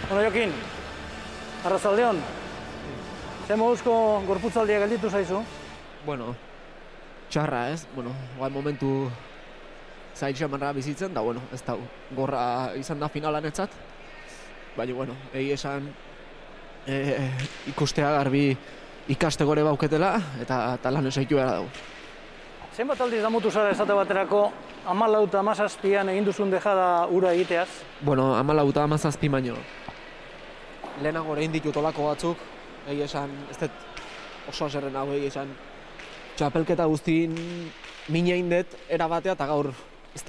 Bueno, Jokin, arrazaldeon. Ze moduzko gorputzaldia gelditu zaizu? Bueno, txarra ez, guain momentu zain xamarra bizitzen, da, ez da, gorra izan da finalan etzat. Baina, egi esan ikustea garbi ikaste gore bauketela, eta lan esaitu behar dugu. Zenbat aldiz damutu zara esate baterako 14 eta 17an egin duzun dejada ura egiteaz? 14 eta 17 baino. Lehenago orain ditut olako batzuk, egi esan, ez dut oso aserren hau egi esan, txapelketa guztin mina indet erabatea, eta gaur ez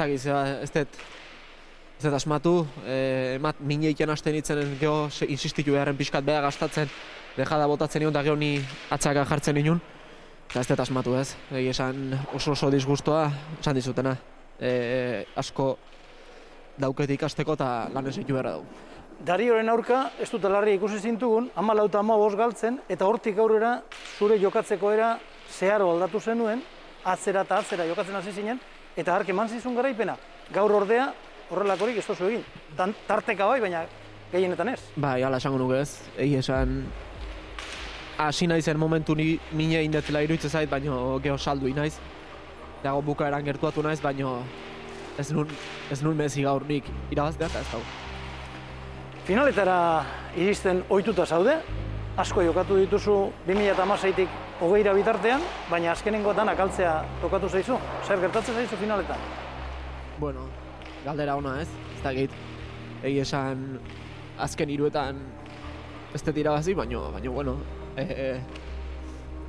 dut asmatu, mina iken hasten itzenen geho insistitu beharren pixkat beha gastatzen, dejada botatzen nion, da geho ni atzaka jartzen nion, eta ez dut asmatu ez, egi esan oso disgustoa, esan dizutena, asko dauket ikasteko eta lan esaitu behar dugu. Darioren aurka, ez dut alarri ikusi zintugun, 14 eta 15 galtzen, eta hortik aurrera zure jokatzeko era zeharo aldatu zenuen, atzera eta atzera jokatzen hasi zinen, eta hark eman zizun garaipena. Gaur ordea, horrelakorik ez tozu egin. Tarteka bai, baina gehienetan ez. Bai, ala esango nuke ez, egi esan hasi naizen momentu ni mina indetela iruditzen zait, baina geho saldu naiz. Dago bukaeran gertuatu naiz, baina ez nun mezi gaur nik irabaztea eta ez dago. Finaletara iristen ohituta zaude, asko jokatu dituzu 2016tik 20 bitartean, baina azkenengo danak galtzea tokatu zaizu. Zer gertatzen zaizu finaletan? Bueno, galdera ona ez dakit. Egi esan azken hiruetan ez dut irabazi, baina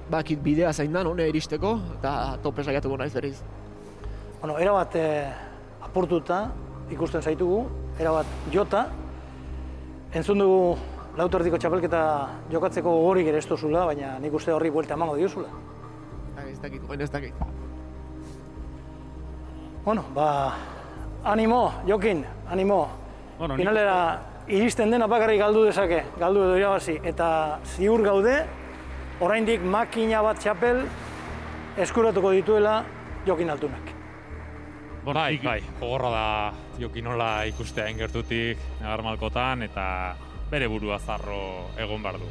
bakit bidea zain da hone iristeko eta tope saiatuko naiz berriz. Bueno, erabat apurtuta ikusten zaitugu, erabat jota. Entzun dugu Lauterdiko txapelketa jokatzeko gogorik ere ez duzula, baina nik uste horri buelta emango diozula. Ez dakit. Bueno, animo, Jokin, animo. Finalera iristen dena bakarrik galdu dezake, galdu edo irabazi. Eta ziur gaude, oraindik makina bat txapel eskuratuko dituela Jokin Altunak. Bai, gogorra da Jokinola ikustea ingertutik negar malkotan eta bere burua zarro egon behar du.